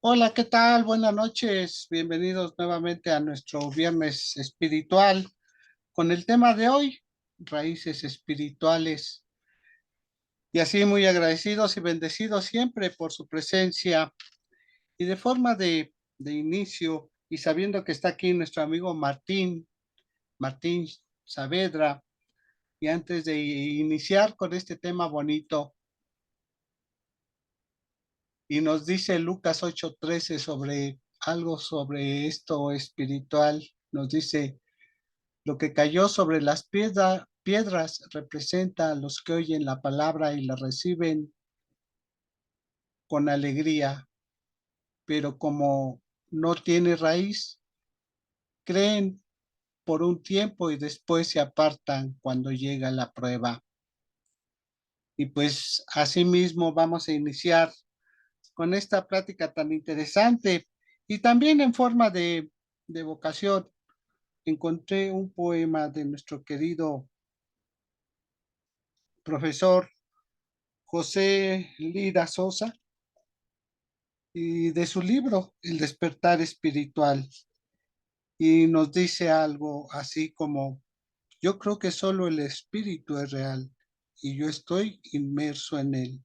Hola, ¿qué tal? Buenas noches. Bienvenidos nuevamente a nuestro viernes espiritual con el tema de hoy, raíces espirituales. Y así muy agradecidos y bendecidos siempre por su presencia y de forma de inicio y sabiendo que está aquí nuestro amigo Martín Saavedra. Y antes de iniciar con este tema bonito, y nos dice Lucas 8:13 sobre algo sobre esto espiritual, nos dice: lo que cayó sobre las piedras representa a los que oyen la palabra y la reciben con alegría, pero como no tiene raíz, creen por un tiempo y después se apartan cuando llega la prueba. Y pues asimismo vamos a iniciar con esta plática tan interesante y también en forma de vocación. Encontré un poema de nuestro querido profesor José Lira Sosa y de su libro El despertar espiritual. Y nos dice algo así como: yo creo que solo el espíritu es real y yo estoy inmerso en él.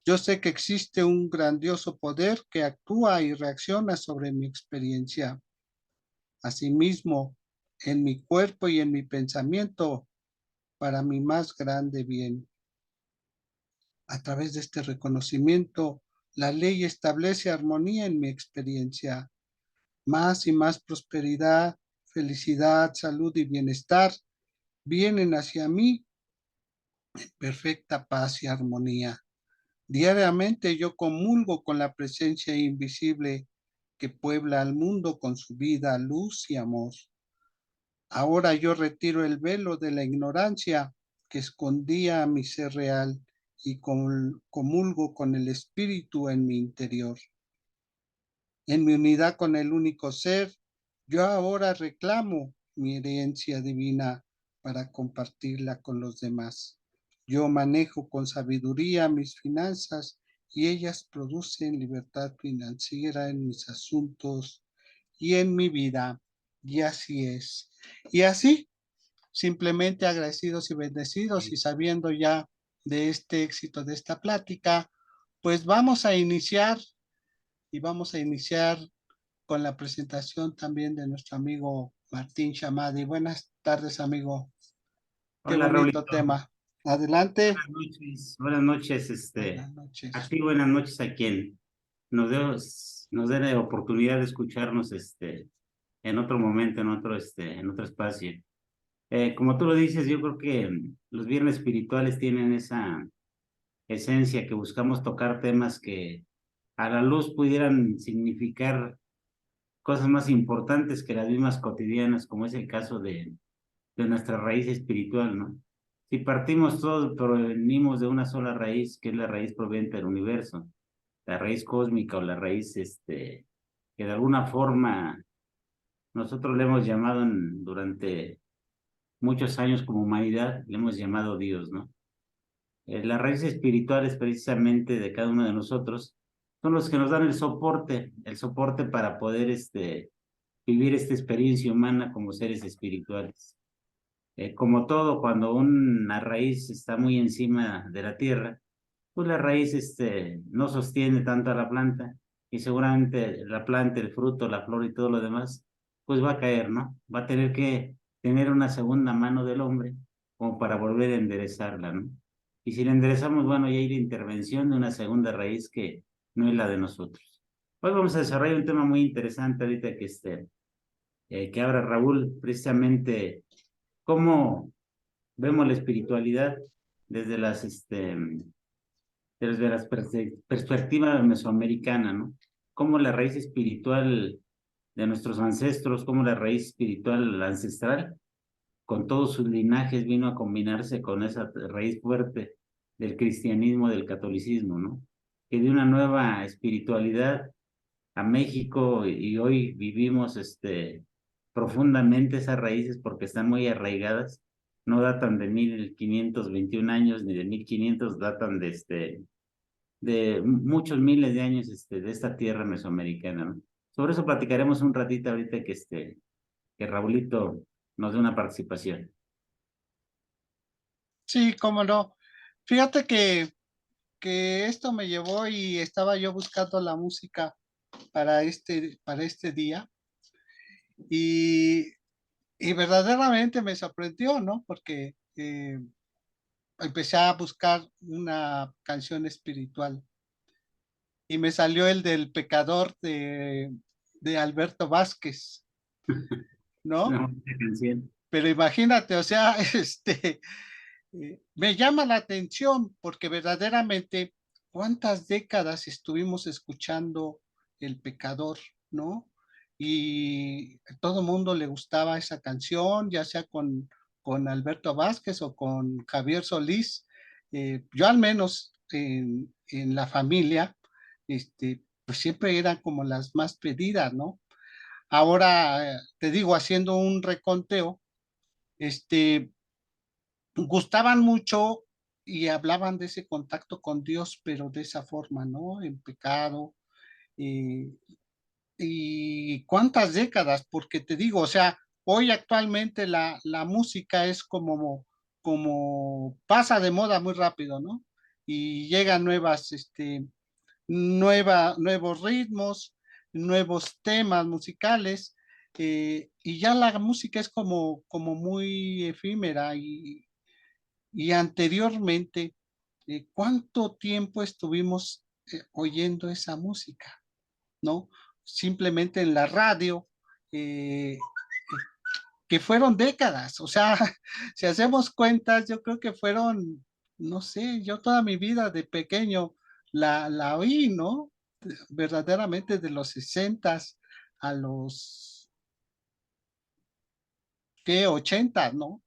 Yo sé que existe un grandioso poder que actúa y reacciona sobre mi experiencia. Asimismo, en mi cuerpo y en mi pensamiento, para mi más grande bien. A través de este reconocimiento, la ley establece armonía en mi experiencia. Más y más prosperidad, felicidad, salud y bienestar vienen hacia mí en perfecta paz y armonía. Diariamente yo comulgo con la presencia invisible que puebla al mundo con su vida, luz y amor. Ahora yo retiro el velo de la ignorancia que escondía a mi ser real y comulgo con el espíritu en mi interior. En mi unidad con el único ser, yo ahora reclamo mi herencia divina para compartirla con los demás. Yo manejo con sabiduría mis finanzas y ellas producen libertad financiera en mis asuntos y en mi vida. Y así es. Y así, simplemente agradecidos y bendecidos y sabiendo ya de este éxito de esta plática, pues vamos a iniciar con la presentación también de nuestro amigo Martín Chamadi. Buenas tardes, amigo. Qué Hola bonito Raulito, tema. Adelante. buenas noches, Buenas a noches. ti buenas noches a quien nos dé la oportunidad de escucharnos, en otro momento, en otro espacio. Como tú lo dices, yo creo que los viernes espirituales tienen esa esencia que buscamos tocar temas que a la luz pudieran significar cosas más importantes que las mismas cotidianas, como es el caso de nuestra raíz espiritual, ¿no? Si partimos todos, provenimos de una sola raíz, que es la raíz proveniente del universo, la raíz cósmica o la raíz, que de alguna forma nosotros le hemos llamado durante muchos años como humanidad, le hemos llamado Dios, ¿no? Las raíces espirituales precisamente de cada uno de nosotros son los que nos dan el soporte para poder, vivir esta experiencia humana como seres espirituales. Como todo, cuando una raíz está muy encima de la tierra, pues la raíz no sostiene tanto a la planta y seguramente la planta, el fruto, la flor y todo lo demás, pues va a caer, ¿no? Va a tener que tener una segunda mano del hombre como para volver a enderezarla, ¿no? Y si la enderezamos, bueno, ya hay la intervención de una segunda raíz que no es la de nosotros. Hoy vamos a desarrollar un tema muy interesante ahorita que abra Raúl, precisamente cómo vemos la espiritualidad desde desde la perspectiva mesoamericana, ¿no? Cómo la raíz espiritual de nuestros ancestros, cómo la raíz espiritual ancestral, con todos sus linajes, vino a combinarse con esa raíz fuerte del cristianismo, del catolicismo, ¿no? Que dio una nueva espiritualidad a México y hoy vivimos profundamente esas raíces porque están muy arraigadas, no datan de 1521 años ni de 1500, datan de muchos miles de años de esta tierra mesoamericana, ¿no? Sobre eso platicaremos un ratito ahorita que Raulito nos dé una participación. Sí, cómo no. Fíjate que esto me llevó y estaba yo buscando la música para este día y, y verdaderamente me sorprendió, ¿no? Porque empecé a buscar una canción espiritual y me salió el del pecador de Alberto Vázquez, Una ¿no? bonita canción. Pero imagínate, o sea, me llama la atención porque verdaderamente cuántas décadas estuvimos escuchando El Pecador, ¿no? Y a todo mundo le gustaba esa canción, ya sea con Alberto Vázquez o con Javier Solís. Yo al menos en la familia, pues siempre eran como las más pedidas, ¿no? Ahora, te digo, haciendo un reconteo, este, gustaban mucho y hablaban de ese contacto con Dios, pero de esa forma, ¿no? En pecado. eh, y cuántas décadas, porque te digo, o sea, hoy actualmente la música es como pasa de moda muy rápido, ¿no? Y llegan nuevos ritmos, nuevos temas musicales, y ya la música es como muy efímera y anteriormente, ¿cuánto tiempo estuvimos oyendo esa música? ¿No? Simplemente en la radio, que fueron décadas, o sea, si hacemos cuentas, yo creo que fueron, no sé, yo toda mi vida de pequeño la oí, ¿no? Verdaderamente de los 60 a los ¿qué? 80, ¿no?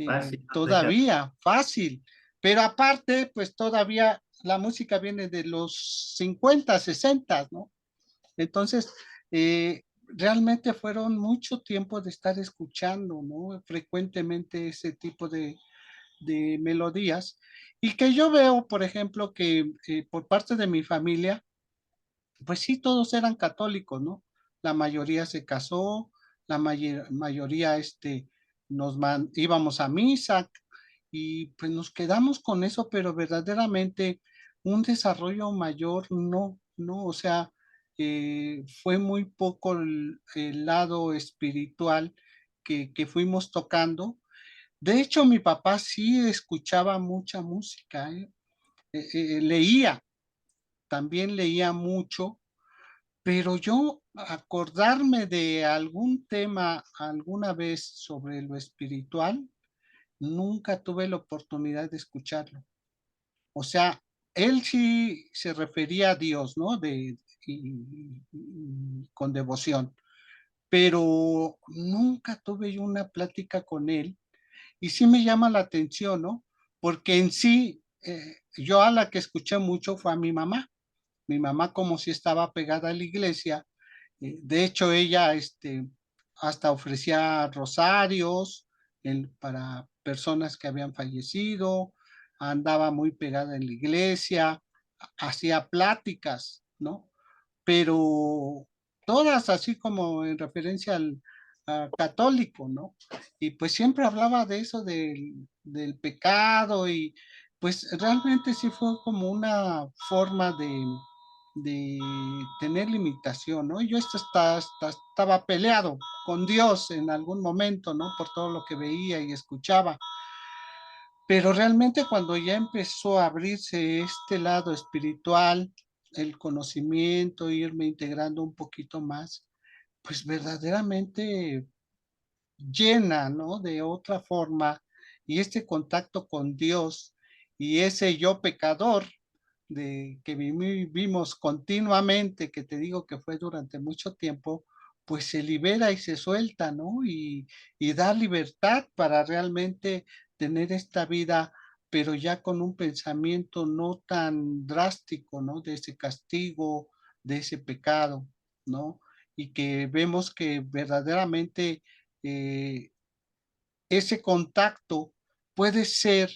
Fácil, no deja. Todavía, fácil. Pero aparte, pues todavía la música viene de los 50, 60, ¿no? Entonces, realmente fueron mucho tiempo de estar escuchando, ¿no? Frecuentemente ese tipo de melodías. Y que yo veo, por ejemplo, que por parte de mi familia, pues sí, todos eran católicos, ¿no? La mayoría se casó, la mayoría íbamos a misa y pues nos quedamos con eso, pero verdaderamente un desarrollo mayor no, no, o sea, fue muy poco el lado espiritual que fuimos tocando. De hecho, mi papá sí escuchaba mucha música, ¿eh? Leía, también leía mucho, pero yo acordarme de algún tema alguna vez sobre lo espiritual, nunca tuve la oportunidad de escucharlo. O sea, él sí se refería a Dios, ¿no? Con devoción, pero nunca tuve yo una plática con él y sí me llama la atención, ¿no? Porque en sí, yo a la que escuché mucho fue a mi mamá como si estaba pegada a la iglesia. De hecho, ella hasta ofrecía rosarios para personas que habían fallecido, andaba muy pegada en la iglesia, hacía pláticas, ¿no? Pero todas así como en referencia al católico, ¿no? Y pues siempre hablaba de eso, del pecado y pues realmente sí fue como una forma de tener limitación, ¿no? Yo estaba peleado con Dios en algún momento, ¿no? Por todo lo que veía y escuchaba. Pero realmente cuando ya empezó a abrirse este lado espiritual, el conocimiento, irme integrando un poquito más, pues verdaderamente llena, ¿no? De otra forma, y este contacto con Dios y ese yo pecador que vivimos continuamente, que te digo que fue durante mucho tiempo, pues se libera y se suelta, ¿no? Y da libertad para realmente tener esta vida, pero ya con un pensamiento no tan drástico, ¿no? De ese castigo, de ese pecado, ¿no? Y que vemos que verdaderamente eh, ese contacto puede ser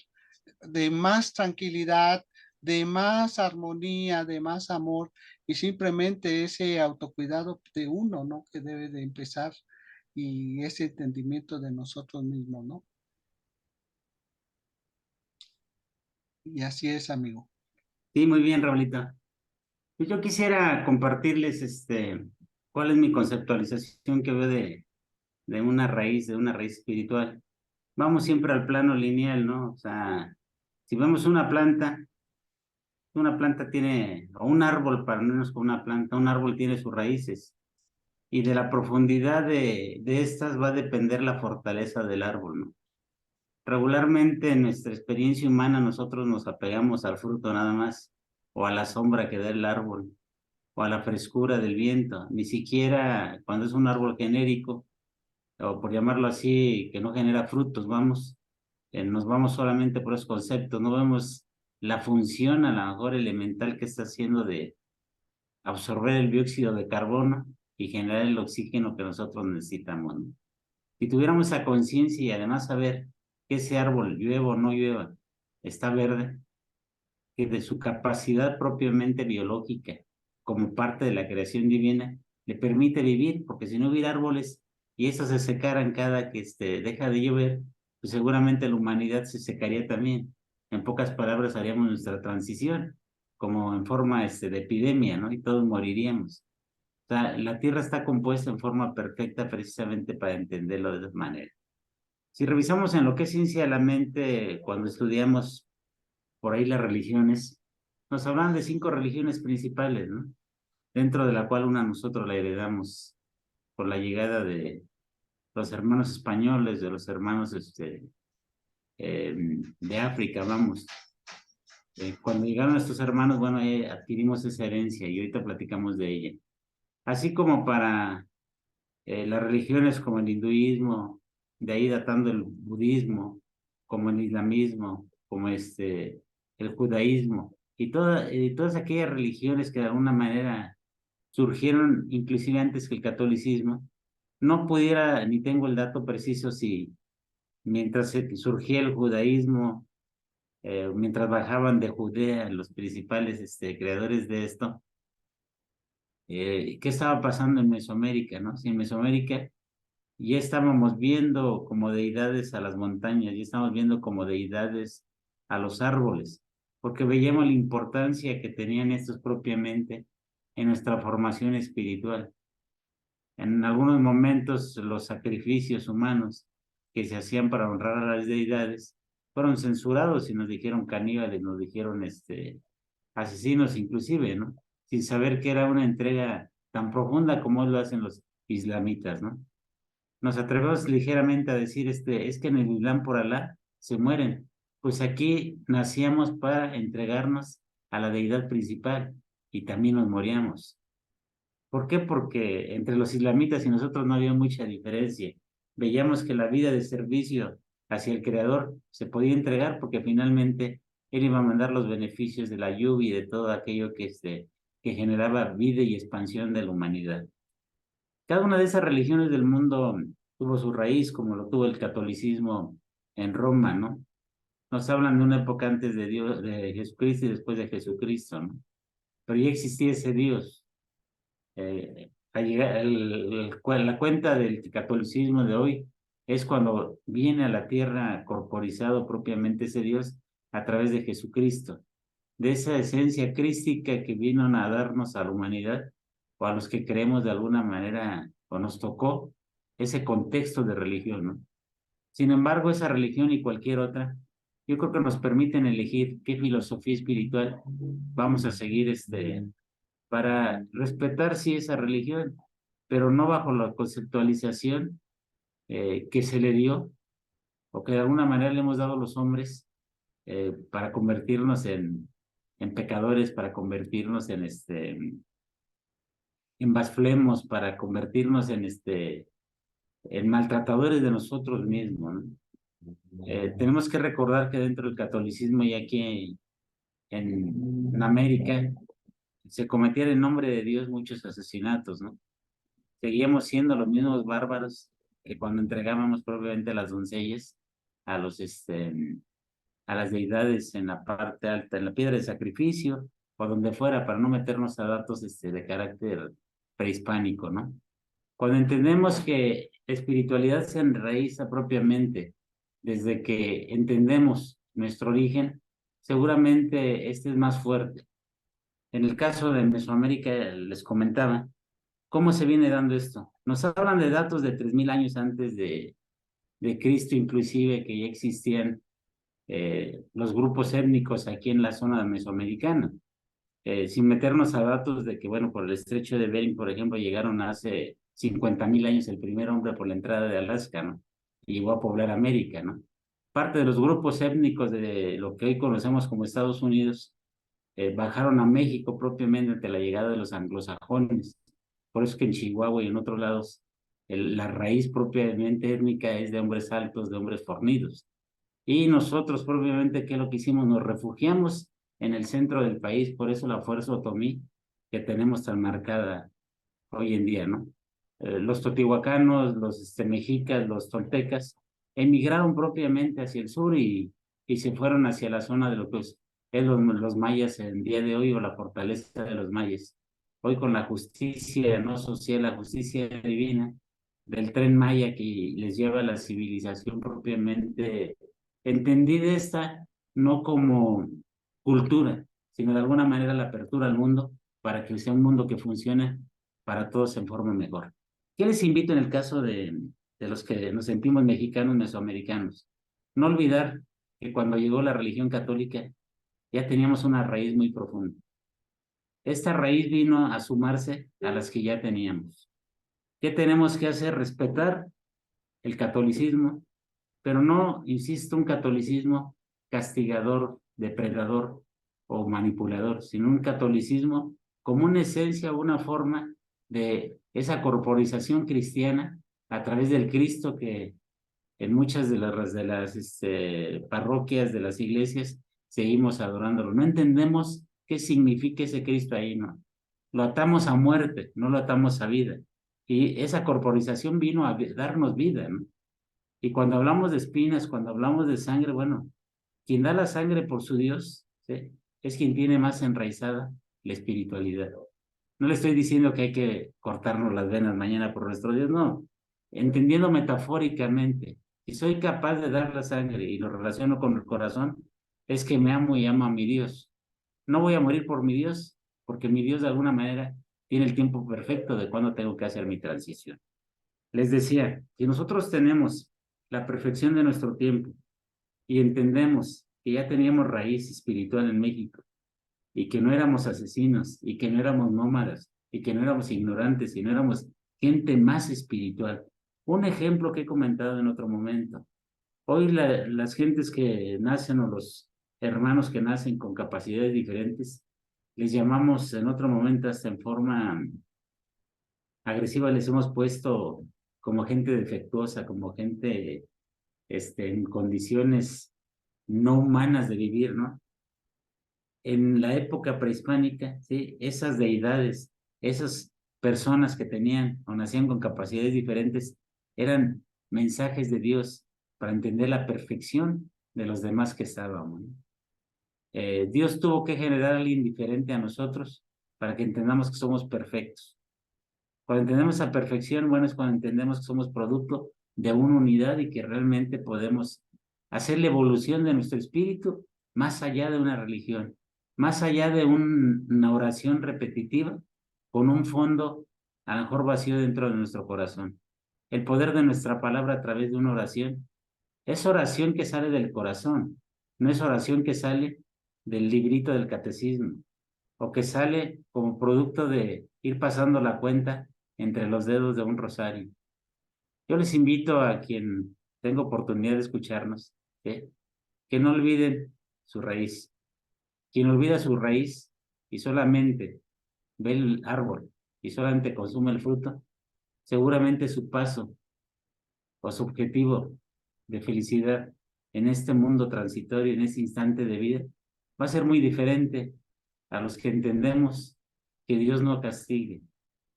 de más tranquilidad, de más armonía, de más amor y simplemente ese autocuidado de uno, ¿no? Que debe de empezar y ese entendimiento de nosotros mismos, ¿no? Y así es, amigo. Sí, muy bien, Raulito. Pues yo quisiera compartirles cuál es mi conceptualización que veo de una raíz espiritual. Vamos siempre al plano lineal, ¿no? O sea, si vemos una planta tiene, o un árbol, para no irnos con una planta, un árbol tiene sus raíces y de la profundidad de estas va a depender la fortaleza del árbol, ¿no? Regularmente en nuestra experiencia humana nosotros nos apegamos al fruto nada más, o a la sombra que da el árbol, o a la frescura del viento, ni siquiera cuando es un árbol genérico, o por llamarlo así, que no genera frutos, nos vamos solamente por esos conceptos, no vemos la función a lo mejor elemental que está haciendo de absorber el dióxido de carbono y generar el oxígeno que nosotros necesitamos, ¿no? Si tuviéramos esa conciencia y además saber que ese árbol, llueva o no llueva, está verde, que de su capacidad propiamente biológica, como parte de la creación divina, le permite vivir, porque si no hubiera árboles y estos se secaran cada que deja de llover, pues seguramente la humanidad se secaría también. En pocas palabras, haríamos nuestra transición, como en forma de epidemia, ¿no? Y todos moriríamos. O sea, la Tierra está compuesta en forma perfecta precisamente para entenderlo de esa manera. Si revisamos en lo que es ciencia de la mente, cuando estudiamos por ahí las religiones, nos hablan de 5 religiones principales, ¿no? Dentro de la cual una nosotros la heredamos por la llegada de los hermanos españoles, de los hermanos de África, vamos. Cuando llegaron estos hermanos, bueno, adquirimos esa herencia y ahorita platicamos de ella. Así como para las religiones como el hinduismo, de ahí datando el budismo, como el islamismo, como el judaísmo, todas aquellas religiones que de alguna manera surgieron inclusive antes que el catolicismo, no pudiera, ni tengo el dato preciso si mientras surgía el judaísmo, mientras bajaban de Judea los principales creadores de esto, qué estaba pasando en Mesoamérica, ¿no? Si en Mesoamérica ya estábamos viendo como deidades a las montañas, ya estábamos viendo como deidades a los árboles, porque veíamos la importancia que tenían estos propiamente en nuestra formación espiritual. En algunos momentos los sacrificios humanos que se hacían para honrar a las deidades fueron censurados y nos dijeron caníbales, nos dijeron asesinos inclusive, ¿no? Sin saber que era una entrega tan profunda como lo hacen los islamitas, ¿no? Nos atrevemos ligeramente a decir, es que en el Islam por Alá se mueren. Pues aquí nacíamos para entregarnos a la deidad principal y también nos moríamos. ¿Por qué? Porque entre los islamitas y nosotros no había mucha diferencia. Veíamos que la vida de servicio hacia el Creador se podía entregar porque finalmente Él iba a mandar los beneficios de la lluvia y de todo aquello que generaba vida y expansión de la humanidad. Cada una de esas religiones del mundo tuvo su raíz, como lo tuvo el catolicismo en Roma, ¿no? Nos hablan de una época antes de Dios, de Jesucristo y después de Jesucristo, ¿no? Pero ya existía ese Dios. La cuenta del catolicismo de hoy es cuando viene a la tierra corporizado propiamente ese Dios a través de Jesucristo, de esa esencia crística que vino a darnos a la humanidad o a los que creemos de alguna manera o nos tocó ese contexto de religión, ¿no? Sin embargo, esa religión y cualquier otra, yo creo que nos permiten elegir qué filosofía espiritual vamos a seguir para respetar sí esa religión, pero no bajo la conceptualización que se le dio o que de alguna manera le hemos dado a los hombres para convertirnos en pecadores, para convertirnos en blasfemos, para convertirnos en maltratadores de nosotros mismos, ¿no? Tenemos que recordar que dentro del catolicismo y aquí en América se cometían en nombre de Dios muchos asesinatos, ¿no? Seguíamos siendo los mismos bárbaros que cuando entregábamos propiamente las doncellas a los a las deidades en la parte alta, en la piedra de sacrificio o donde fuera, para no meternos a datos de carácter prehispánico, ¿no? Cuando entendemos que la espiritualidad se enraiza propiamente desde que entendemos nuestro origen, seguramente este es más fuerte. En el caso de Mesoamérica, les comentaba, ¿cómo se viene dando esto? Nos hablan de datos de 3000 años antes de Cristo, inclusive, que ya existían los grupos étnicos aquí en la zona mesoamericana. Sin meternos a datos de que, bueno, por el estrecho de Bering, por ejemplo, llegaron hace 50.000 años el primer hombre por la entrada de Alaska, ¿no? Y llegó a poblar América, ¿no? Parte de los grupos étnicos de lo que hoy conocemos como Estados Unidos bajaron a México propiamente ante la llegada de los anglosajones. Por eso que en Chihuahua y en otros lados la raíz propiamente étnica es de hombres altos, de hombres fornidos. Y nosotros propiamente, ¿qué es lo que hicimos? Nos refugiamos en el centro del país, por eso la fuerza otomí que tenemos tan marcada hoy en día, ¿no? Los totihuacanos, los mexicas, los toltecas, emigraron propiamente hacia el sur y se fueron hacia la zona de lo que es los mayas en día de hoy o la fortaleza de los mayas. Hoy con la justicia no social, la justicia divina del tren maya que les lleva a la civilización propiamente entendida esta no como cultura, sino de alguna manera la apertura al mundo para que sea un mundo que funcione para todos en forma mejor. ¿Qué les invito en el caso de los que nos sentimos mexicanos, mesoamericanos? No olvidar que cuando llegó la religión católica ya teníamos una raíz muy profunda. Esta raíz vino a sumarse a las que ya teníamos. ¿Qué tenemos que hacer? Respetar el catolicismo, pero no, insisto, un catolicismo castigador, depredador o manipulador, sino un catolicismo como una esencia o una forma de esa corporización cristiana a través del Cristo que en muchas de las parroquias, de las iglesias, seguimos adorándolo. No entendemos qué significa ese Cristo ahí, ¿no? Lo atamos a muerte, no lo atamos a vida. Y esa corporización vino a darnos vida, ¿no? Y cuando hablamos de espinas, cuando hablamos de sangre, bueno, quien da la sangre por su Dios, ¿sí? Es quien tiene más enraizada la espiritualidad. No le estoy diciendo que hay que cortarnos las venas mañana por nuestro Dios, no. Entendiendo metafóricamente, si soy capaz de dar la sangre y lo relaciono con el corazón, es que me amo y amo a mi Dios. No voy a morir por mi Dios, porque mi Dios de alguna manera tiene el tiempo perfecto de cuando tengo que hacer mi transición. Les decía, si nosotros tenemos la perfección de nuestro tiempo y entendemos que ya teníamos raíz espiritual en México y que no éramos asesinos y que no éramos nómadas y que no éramos ignorantes y no éramos gente más espiritual. Un ejemplo que he comentado en otro momento. Hoy las gentes que nacen o los hermanos que nacen con capacidades diferentes, les llamamos en otro momento hasta en forma agresiva, les hemos puesto como gente defectuosa, como gente en condiciones no humanas de vivir, ¿no? En la época prehispánica, ¿sí? Esas deidades, esas personas que tenían o nacían con capacidades diferentes, eran mensajes de Dios para entender la perfección de los demás que estábamos, ¿no? Dios tuvo que generar a alguien diferente a nosotros para que entendamos que somos perfectos. Cuando entendemos esa perfección, bueno, es cuando entendemos que somos producto de una unidad y que realmente podemos hacer la evolución de nuestro espíritu más allá de una religión, más allá de una oración repetitiva, con un fondo a lo mejor vacío dentro de nuestro corazón. El poder de nuestra palabra a través de una oración es oración que sale del corazón, no es oración que sale del librito del catecismo o que sale como producto de ir pasando la cuenta entre los dedos de un rosario. Yo les invito a quien tenga oportunidad de escucharnos, ¿sí? Que no olviden su raíz. Quien olvida su raíz y solamente ve el árbol y solamente consume el fruto, seguramente su paso o su objetivo de felicidad en este mundo transitorio, en este instante de vida, va a ser muy diferente a los que entendemos que Dios no castigue,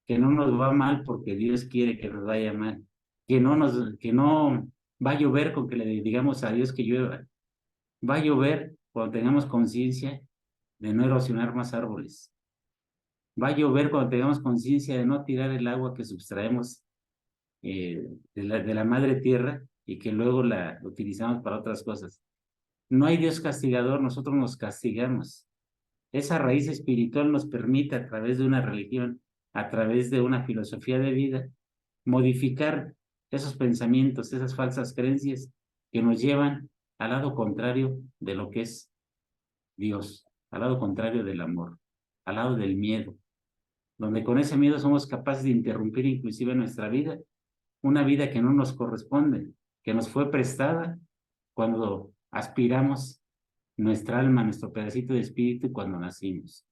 que no nos va mal porque Dios quiere que nos vaya mal, que no va a llover con que le digamos a Dios que llueva, Va a llover cuando tengamos conciencia de no erosionar más árboles. Va a llover cuando tengamos conciencia de no tirar el agua que sustraemos de la madre tierra y que luego la utilizamos para otras cosas. No hay Dios castigador, nosotros nos castigamos. Esa raíz espiritual nos permite a través de una religión, a través de una filosofía de vida, modificar esos pensamientos, esas falsas creencias que nos llevan al lado contrario de lo que es Dios, al lado contrario del amor, al lado del miedo, donde con ese miedo somos capaces de interrumpir inclusive nuestra vida, una vida que no nos corresponde, que nos fue prestada cuando aspiramos nuestra alma, nuestro pedacito de espíritu cuando nacimos.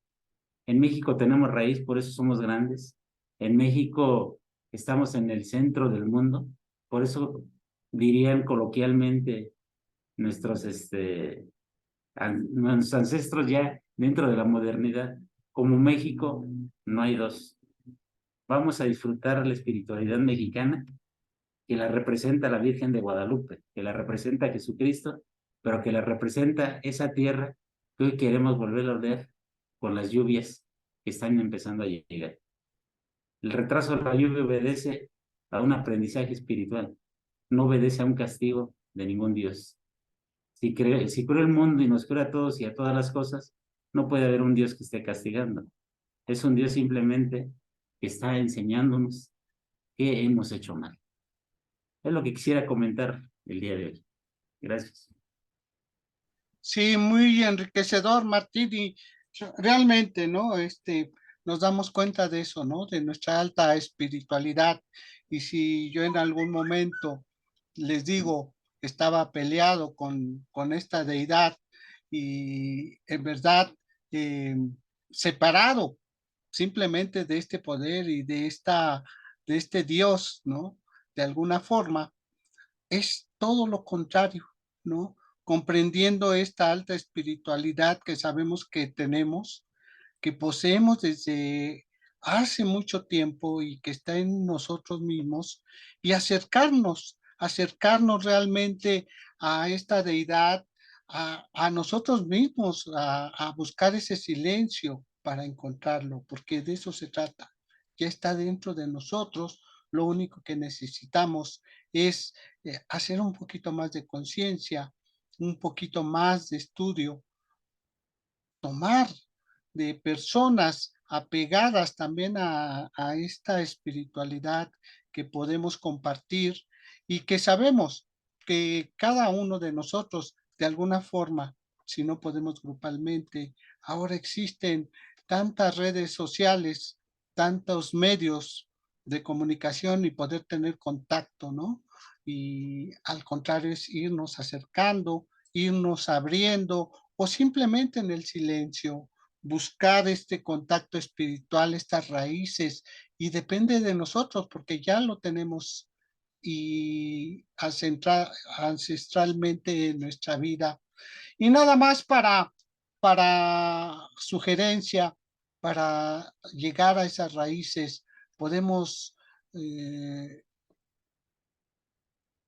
En México tenemos raíz, por eso somos grandes. En México estamos en el centro del mundo, por eso dirían coloquialmente nuestros, nuestros ancestros ya dentro de la modernidad, como México no hay dos. Vamos a disfrutar la espiritualidad mexicana que la representa la Virgen de Guadalupe, que la representa Jesucristo, pero que la representa esa tierra que hoy queremos volver a ver con las lluvias que están empezando a llegar. El retraso de la lluvia obedece a un aprendizaje espiritual, no obedece a un castigo de ningún Dios. Si creó el mundo y nos crea a todos y a todas las cosas, no puede haber un Dios que esté castigando. Es un Dios simplemente que está enseñándonos qué hemos hecho mal. Es lo que quisiera comentar el día de hoy. Gracias. Sí, muy enriquecedor, Martín, y realmente, ¿no? Nos damos cuenta de eso, ¿no? De nuestra alta espiritualidad. Y si yo en algún momento les digo, estaba peleado con esta deidad y en verdad eh, separado simplemente de este poder y de este Dios, ¿no? De alguna forma es todo lo contrario, ¿no? Comprendiendo esta alta espiritualidad que sabemos que tenemos, que poseemos desde hace mucho tiempo y que está en nosotros mismos, y acercarnos realmente a esta deidad, a nosotros mismos, a buscar ese silencio para encontrarlo, porque de eso se trata. Ya está dentro de nosotros, lo único que necesitamos es hacer un poquito más de conciencia, un poquito más de estudio, tomar de personas apegadas también a esta espiritualidad que podemos compartir y que sabemos que cada uno de nosotros, de alguna forma, si no podemos grupalmente, ahora existen tantas redes sociales, tantos medios de comunicación y poder tener contacto, ¿no? Y al contrario es irnos acercando, irnos abriendo o simplemente en el silencio, buscar este contacto espiritual, estas raíces, y depende de nosotros porque ya lo tenemos y ancestralmente en nuestra vida. Y nada más para sugerencia, para llegar a esas raíces, podemos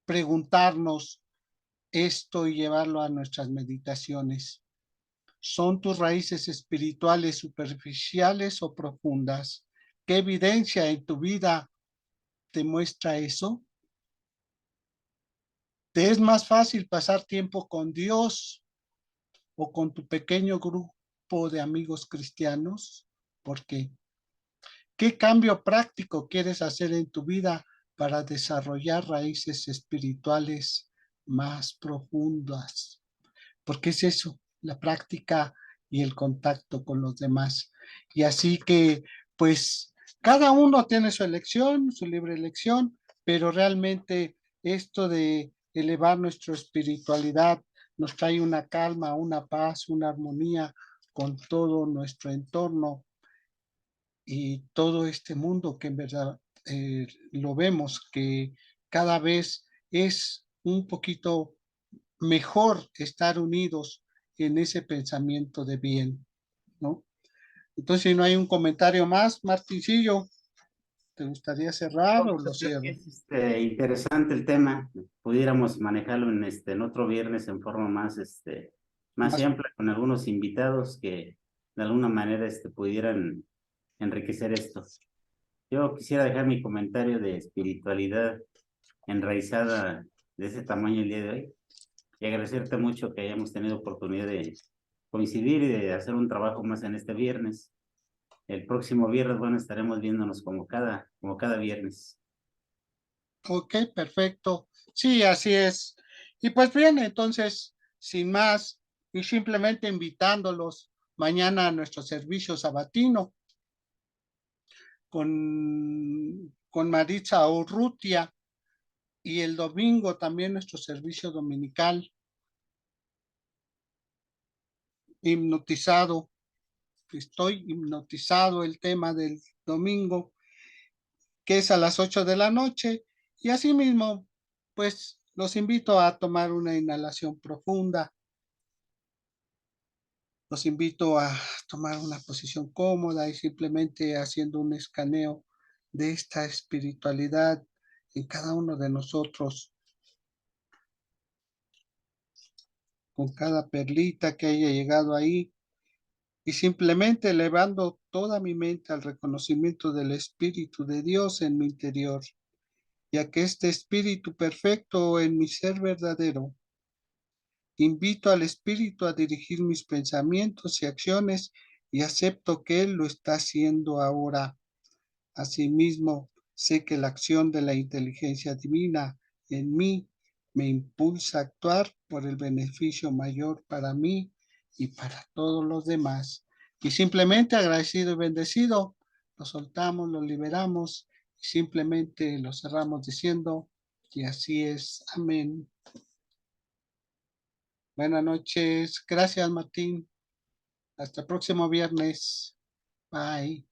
preguntarnos esto y llevarlo a nuestras meditaciones. ¿Son tus raíces espirituales superficiales o profundas? ¿Qué evidencia en tu vida te muestra eso? ¿Te es más fácil pasar tiempo con Dios o con tu pequeño grupo de amigos cristianos? ¿Por qué? ¿Qué cambio práctico quieres hacer en tu vida para desarrollar raíces espirituales más profundas? Porque es eso, la práctica y el contacto con los demás. Y así que, pues, cada uno tiene su elección, su libre elección, pero realmente esto de elevar nuestra espiritualidad nos trae una calma, una paz, una armonía con todo nuestro entorno y todo este mundo que en verdad lo vemos que cada vez es un poquito mejor estar unidos en ese pensamiento de bien, ¿no? Entonces, si no hay un comentario más, Martincillo. ¿Te gustaría cerrar o lo Creo que cierro? es interesante el tema. Pudiéramos manejarlo en otro viernes en forma más, más Más, amplia, con algunos invitados que de alguna manera pudieran enriquecer esto. Yo quisiera dejar mi comentario de espiritualidad enraizada de ese tamaño el día de hoy y agradecerte mucho que hayamos tenido oportunidad de coincidir y de hacer un trabajo más en este viernes. El próximo viernes, bueno, estaremos viéndonos como cada viernes. ok, perfecto. Sí, así es. Y pues bien, entonces, sin más, y simplemente invitándolos mañana a nuestro servicio sabatino con Maritza Urrutia y el domingo también nuestro servicio dominical hipnotizado. Estoy hipnotizado el tema del domingo, que es a las 8 de la noche. Y asimismo, pues los invito a tomar una inhalación profunda. Los invito a tomar una posición cómoda y simplemente haciendo un escaneo de esta espiritualidad en cada uno de nosotros, con cada perlita que haya llegado ahí y simplemente elevando toda mi mente al reconocimiento del Espíritu de Dios en mi interior, ya que este Espíritu perfecto en mi ser verdadero, invito al Espíritu a dirigir mis pensamientos y acciones y acepto que Él lo está haciendo ahora. Asimismo, sé que la acción de la inteligencia divina en mí me impulsa a actuar por el beneficio mayor para mí y para todos los demás. Y simplemente agradecido y bendecido, lo soltamos, lo liberamos y simplemente lo cerramos diciendo que así es. Amén. Buenas noches. Gracias, Martín. Hasta el próximo viernes. Bye.